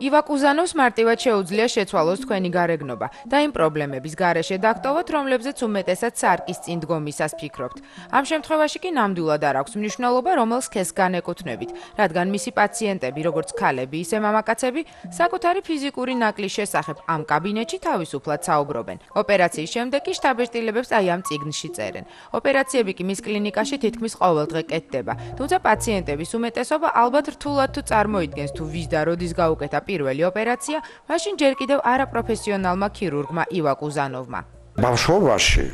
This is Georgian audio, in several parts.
ივაკუზანოვს მარტივად შეუძლია შეცვალოს თქვენი გარეგნობა და იმ პრობლემების გარეშე დაგტოვოთ, რომლებზეც უმეტესად სარკის წინ დგომისას ფიქრობთ. ამ შემთხვევაში კი ნამდვილად არ აქვს მნიშვნელობა, რომელ სქესს განეკუთვნებით, რადგან მისი პაციენტები, როგორც ქალები, ისე მამაკაცები, საკუთარი ფიზიკური ნაკლის შესახებ ამ კაბინეტში თავისუფლად საუბრობენ. ოპერაციის შემდეგ კი შთაბეჭდილებებს აი ამ წიგნში წერენ. ოპერაციები კი მის კლინიკაში თითქმის ყოველდღე კეთდება, თუმცა პაციენტების უმეტესობა ალბათ რთულად თუ წარმოიდგენს თუ ვის და როდის გაუკეთა პირველი ოპერაცია, მაშინ ჯერ კიდევ არაპროფესიონალმა ქირურგმა ივაკუზანოვმა. ბავშვობაში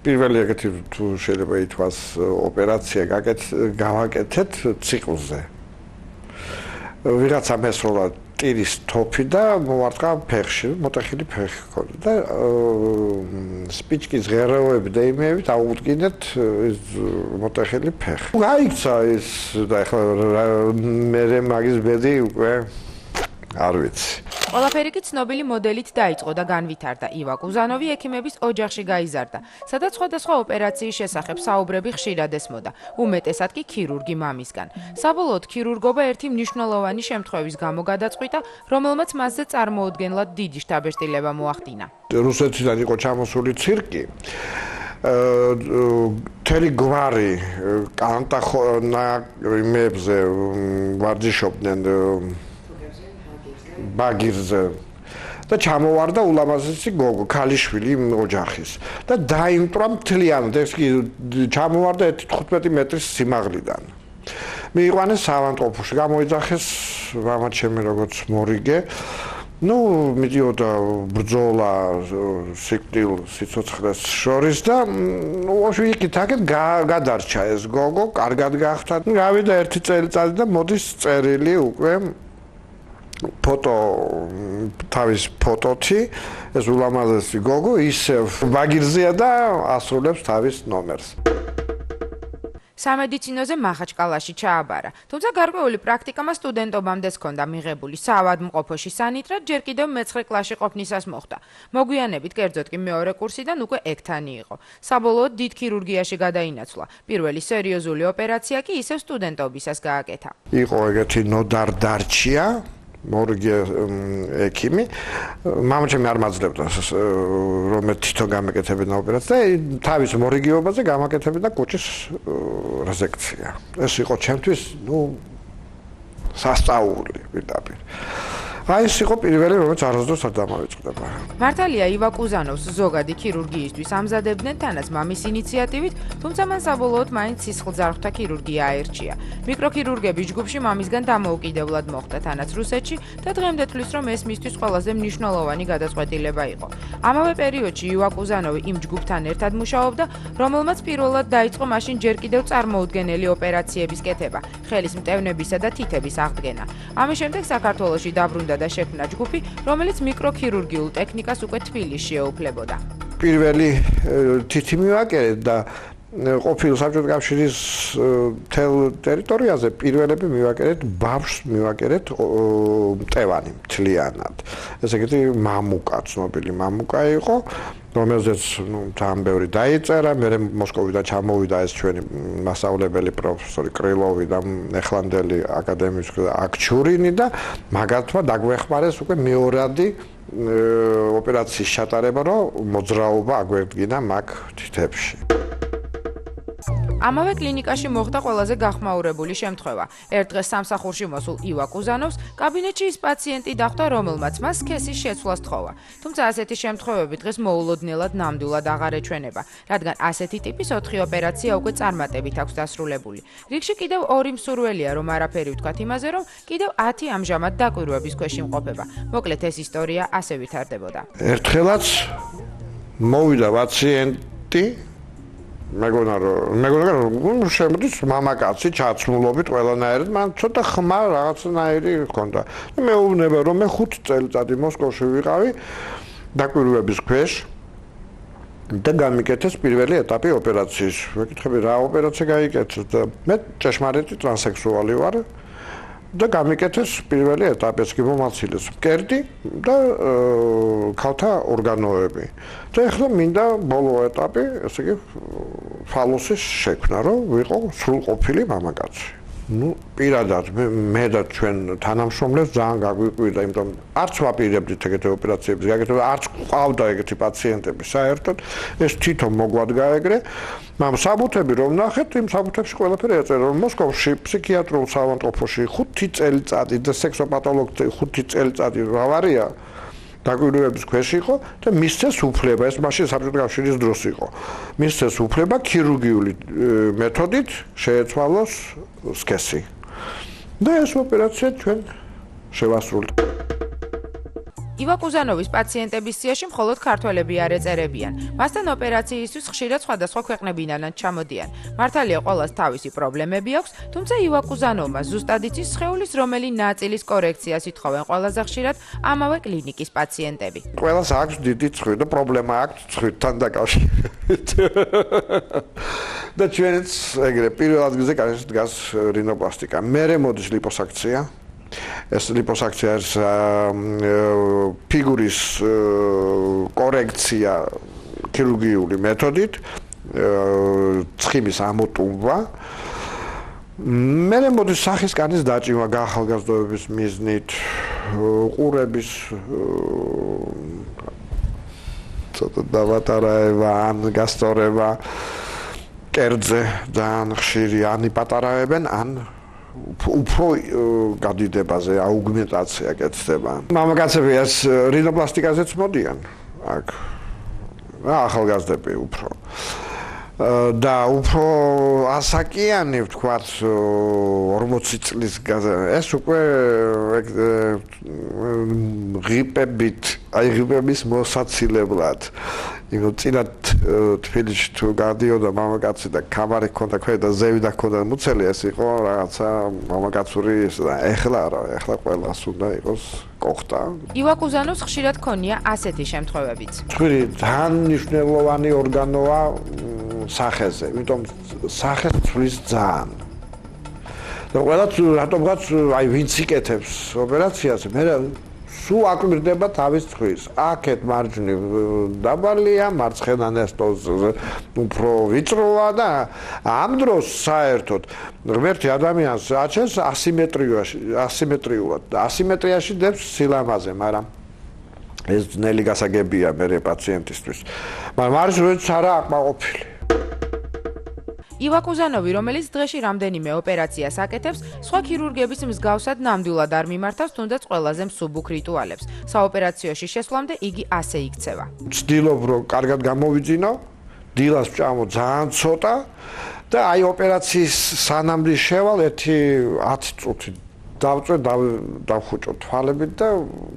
პირველი ეგეთი თუ შეიძლება ითქვას ოპერაცია გავაკეთეთ ციკლზე. ვიღაცა მესროლა ტირის თოფი და მოვარტყა ფეხში, მოტეხილი ფეხი ჰქონდა და სპიჩკის ღეროები და იმეებით აუდგინეთ ეს მოტეხილი ფეხი. გაიქცა ის და ახლა მე მაგის ბედი უკვე არ ვიცი. ყველაფერი კი ცნობილი მოდელით დაიწყო და განვითარდა. ივაკუზანოვი ექიმების ოჯახში გაიზარდა, სადაც სხვადასხვა ოპერაციის შესახებ საუბრები ხშირად ესმოდა, უმეტესად კი ქირურგი მამისგან. საბოლოოდ ქირურგობა ერთი მნიშვნელოვანი შემთხვევის გამო გადაწყვიტა, რომელმაც მასზე წარმოუდგენლად დიდი შთაბეჭდილება მოახდინა. რუსეთიდან იყო ჩამოსული ცირკი. თელი გვარი კანტახონაკრიმებზე ვარჯიშობდნენ ბაგირზე და ჩამოვარდა ულამაზესი გოგო, ქალიშვილი ოჯახის და დაიმტრა მთლიანად, ეს კი ჩამოვარდა 15 მეტრის სიმაღლიდან. მიიყვანეს ავადმყოფოში, გამოიძახეს მამა ჩემი როგორც მორიგე. მიდიოდა ბრძოლა სიკვდილ სიცოცხლეს შორის და იქით აქეთ გადარჩა ეს გოგო, კარგად გახდა. გავიდა ერთი წელიწადი და მოდის წერილი უკვე ფოტო თავის ფოტოთი ეს ულამაზესი გოგო ისევ ბაგირზეა და ასრულებს თავის ნომერს. სამედიცინოზე მახაჩკალაში ჩააბარა, თუმცა გარკვეული პრაქტიკა მას სტუდენტობამდე ჰქონდა მიღებული. საავადმყოფოში სანიტრად ჯერ კიდევ მე-9 კლასში ყოფნისას მოხდა. მოგვიანებით, კერძოდ კი მეორე კურსიდან უკვე ექთანი იყო. საბოლოოდ დიდ ქირურგიაში გადაინაცვლა. პირველი სერიოზული ოპერაცია კი ისევ სტუდენტობისას გააკეთა. იყო ეგეთი ნოდარ დარჩია მორიგე ექიმი, მამა ჩემი არ მაძლევდა რომ თვითონ გამეკეთებინა ოპერაცია და თავის მორიგეობაზე გამაკეთებინა კუჭის რეზექცია. ეს იყო ჩემთვის, სასწაული პირდაპირ. აი ეს იყო პირველი, რომელიც არასდროს არ დამავიწყდება. მართალია ივაკუზანოვს ზოგადი ქირურგიისთვის ამზადებდნენ თანაც მამის ინიციატივით, თუმცა მან საბოლოოდ მაინც სისხლძარღვთა ქირურგია აერჩია. მიკროქირურგების ჯგუფში მამისგან დამოუკიდებლად მოხვდა თანაც რუსეთში და დღემდე თვლის, რომ ეს მისთვის ყველაზე მნიშვნელოვანი გადაწყვეტილება იყო. ამავე პერიოდში ივაკუზანოვი იმ ჯგუფთან ერთად მუშაობდა, რომელმაც პირველად დაიწყო მაშინ ჯერ კიდევ წარმოუდგენელი ოპერაციების კეთება, ხელის მტევნებისა და თითების აღდგენა. ამის შემდეგ საქართველოში დაბრუნდა და შექმნა ჯგუფი, რომელიც მიკროქირურგიულ ტექნიკას უკვე თბილისში ეუფლებოდა. პირველი თითი მივაკერეთ და ყოფილი საბჭოთა კავშირის მთელ ტერიტორიაზე პირველები მივაკერეთ ბავშვს მივაკერეთ მტევანი მთლიანად. ესე იგი მამუკა, ცნობილი მამუკა იყო, რომელზეც თან ბევრი დაიწერა, მე მოსკოვიდან ჩამოვიდა ეს ჩვენი მასწავლებელი პროფესორი კრილოვი და ეხლანდელი აკადემიის აქჩურინი და მაგათმა დაგვეხმარეს უკვე მეორადი ოპერაციის ჩატარება, რომ მოძრაობა აგვერდგინა მაგ თითებში. ამავე კლინიკაში მოხდა ყველაზე გახმაურებული შემთხვევა. ერთ დღეს სამსახურში მოსულ ივაკუზანოვს კაბინეტში ის პაციენტი დახვდა, რომელმაც მას სქესის შეცვლას თხოვა. თუმცა ასეთი შემთხვევები დღეს მოულოდნელად ნამდვილად აღარ ეჩვენება, რადგან ასეთი ტიპის 4 ოპერაცია უკვე წარმატებით აქვს დასრულებული. რიგში კიდევ 2 მსურველია, რომ არაფერი ვთქვათ იმაზე, რომ კიდევ 10 ამჟამად დაკვირვების ქვეშ იმყოფება. მოკლედ ეს ისტორია ასე ვითარდებოდა. ერთხელაც მოვიდა პაციენტი მეგონა რომ შემოდის მამაკაცი ჩაცმულობით ყველანაირად, მან ცოტა ხმა რაღაცნაირი ჰქონდა. მეუბნება რომ მე 5 წელიწადი მოსკოვში ვიყავი დაკვირვების ქვეშ და გამიკეთეს პირველი ეტაპი ოპერაციის. ვეკითხები რა ოპერაცია გაიკეთეს და მე ჭეშმარიტი ტრანსექსუალი ვარ და გამიკეთეს პირველი ეტაპი, ეს კი მომაცილეს მკერდი და ქალთა ორგანოები. და ეხლა მინდა ბოლო ეტაპი, ესე იგი ფალოსის შექმნა, რომ ვიყო სრულყოფილი მამაკაცი. ну, პირადად მე და ჩვენ თანამშრომლებს ძალიან გაგვიყვირდა, იმიტომ არც ვაპირებდით ეგეთი ოპერაციების გაკეთება, არც ყავდა ეგეთი პაციენტები საერთოდ, ეს თვითონ მოგვადგა ეგრე. მაგრამ საბუთები რომ ნახეთ, იმ საბუთებში ყველაფერი ეწერა, რომ მოსკოვში ფსიქიატრულ საავადმყოფოში 5 წელიწადი და სექსოპათოლოგია 5 წელიწადი ავარია დაკვირვების ქვეშ იყო და მისცეს უფლება, ეს მაშინ საბჭოთა კავშირის დროს იყო. მისცეს უფლება ქირურგიული მეთოდით შეეცვალოს სქესი. და ეს ოპერაცია ჩვენ შევასრულეთ. ива კუზანოვის პაციენტების სიაში მხოლოდ ქართველები არ ეწერებიან. მასთან ოპერაციისთვის ხშირად სხვადასხვა ქვეყნებიდანაც ჩამოდიან. მართალია ყველას თავისი პრობლემები აქვს, თუმცა ива კუზანოვმა ზუსტად იცის სხეულის რომელი ნაწილის კორექციას ითხოვენ ყველაზე ხშირად ამავე კლინიკის პაციენტები. ყველას აქვს დიდი ცხვირი და პრობლემა აქვს ცხვირთან დაკავშირებით. და ჩვენც ეგრე პირველ ადგილზე დგას რინოპლასტიკა. მერე მოდის ლიპოსაქცია. ეს ლიპოსაქცია არის ფიგურის კორექცია ქირურგიული მეთოდით, ცხიმის ამოტუმვა. მერე მოდის სახის კანის დაჭიმა გაახალგაზრდობის მიზნით, ყურების ცოტა დავატარება ან გასწორება, კერძზე ძალიან ხშირი ან იპატარებენ, ან უფრო გადიდებაზე აუგმენტაცია კეთდება. მამაკაცები ეს რინოპლასტიკაზეც მოდიან. აქ ახალგაზრდები უფრო და უფრო ასაკიანი ვთქვათ 40 წლის ეს უკვე ღრიპებით, აი ღრიპების მოსაცილებლად. იმიტომ წინათ თბილისში თუ გადიოდა მამაკაცი და კამარი ჰქონდა ქვედა და ზევი და ჰქონდა მუცელი, ეს იყო რაღაცა მამაკაცური ის და ეხლა არა, ეხლა ყველას უნდა იყოს კოხტა. ива კუზანოვს ხშირად ქონია ასეთი შემთხვევებიც. ცხვირი ძალიან მნიშვნელოვანი ორგანოა სახეზე, იმიტომ სახეს ცვლის ძალიან. და ყველაც რატომღაც აი ვინც იკეთებს ოპერაციას, მე სულ აკვირდება თავის ცხვირს. აქეთ მარჯვნივ დაბალია, მარცხენა ნესტოს უფრო ვიწროა და ამ დროს საერთოდ ღმერთი ადამიანს აჩენს ასიმეტრიულად. ასიმეტრიაში დებს სილამაზე, მაგრამ ეს ძნელი გასაგებია მე პაციენტისთვის. მაგრამ მარჯვნივ არა აკმაყოფილი. ива კუზანოვი, რომელიც დღეში რამდენიმე ოპერაციას აკეთებს, სხვა ქირურგების მსგავსად ნამდვილად არ მიმართავს თუნდაც ყველაზე მსუბუქ რიტუალებს. საოპერაციოში შესვლამდე იგი ასე იქცევა. ვცდილობ რომ კარგად გამოვიძინო, დილას ვჭამო ძალიან ცოტა და აი ოპერაციის სანამდე შევალ 10 წუთი დავწვე, დავხუჭო თვალებით და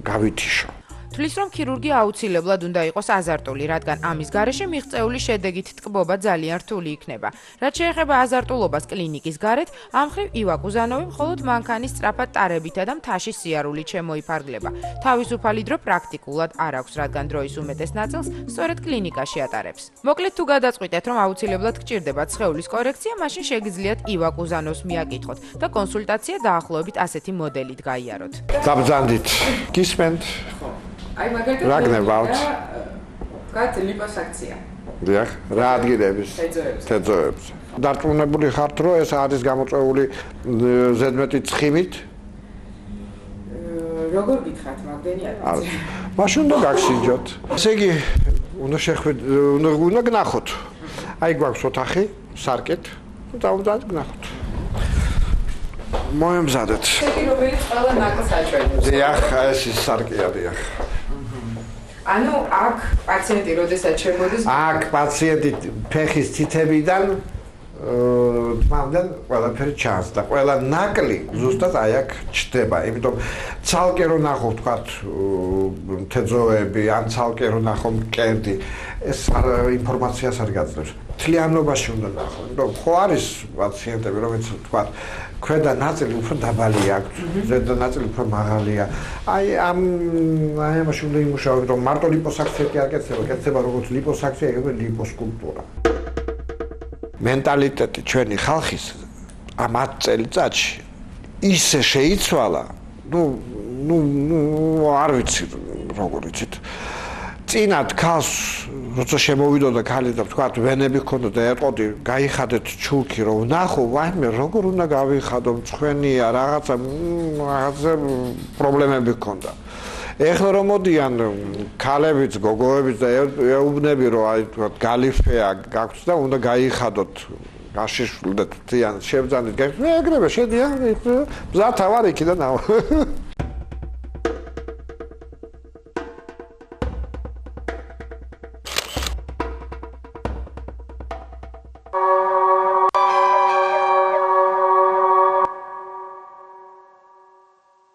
გავითიშო. თulis რომ ქირურგი აუცილებლად უნდა იყოს აზარტული, რადგან ამის გარეშე მიღწეული შედეგით ტკბობა ძალიან რთული იქნება. რაც შეეხება აზარტულობას კლინიკის გარეთ, ამ მხრივ ива კუზანოვი მხოლოდ მანქანის სწრაფად ტარებითა და მთაში სიარულით შემოიფარგლება. თავისუფალი დრო პრაქტიკულად არ აქვს, რადგან დროის უმეტეს ნაწილს სწორედ კლინიკაში ატარებს. მოკლედ თუ გადაწყვიტეთ, რომ აუცილებლად გჭირდებათ სხეულის კორექცია, მაშინ შეგიძლიათ ива კუზანოვს მიაკითხოთ და კონსულტაცია დაახლოებით ასეთი მოდელით გაიაროთ. გაბრძანდით. გისმენთ? აი მაგალითად რა გნებავთ? გათ ლიპოსაქცია. დიახ, რა ადგილების? თეძოებზე. დარწმუნებული ხართ, რომ ეს არის გამოწვეული ზედმეტი ცხიმით? როგორ გითხართ, მაგდენი არის? მაშინ უნდა გაგსინჯოთ. ესე იგი, უნდა გნახოთ. აი გვაქვს ოთახი, სარკეთ, და უნდა გნახოთ. მოემზადეთ. ესეთი რომელიც ყველა ნაკლს აჩვენებს. დიახ, ეს სარკეა, დიახ. ანუ აქ პაციენტი როდესაც შემოდის, აქ პაციენტი ფეხის თითებიდან თმამდენ ყველაფერი ჩანს და ყველა ნაკლი ზუსტად აი აქ ჩდება. იმიტომ ცალკე რო ნახო ვთქვათ თეძოები ან ცალკე რო ნახო მკერდი, ეს ინფორმაციას არ გაძლევს. მთლიანობაში უნდა ნახო. იმიტომ ხო არის პაციენტები, რომელიც ვთქვათ ქვედა ნაწილი უფრო დაბალი აქვს, ზედა ნაწილი უფრო მაღალია. აი ამაში უნდა იმუშაო, რომ მარტო ლიპოსაქცია კი არ კეთდება, კეთდება როგორც ლიპოსაქცია, ეგრევე ლიპოსკულპტურა. მენტალიტეტი ჩვენი ხალხის ამ 10 წელიწადში ისე შეიცვალა, არ ვიცი როგორ იცით. წინათ ქალს როცა შემოვიდოდა ქალი და თქვა ვენები ქონდა და ერყოდი გაიხადეთ ჩულქი რომ ნახო ვაიმე როგორ უნდა გავიხადო მწვენია რაღაცა პრობლემები ქონდა ეხლა რომ მოდიან ქალებიც გოგოებიც და ეუბნები რომ აი თქვა გალიფეა გაქვთ და უნდა გაიხადოთ გაშიშვლდეთ თიან შევძანით ეგრევე შედიან მზართ ავარ იქიდან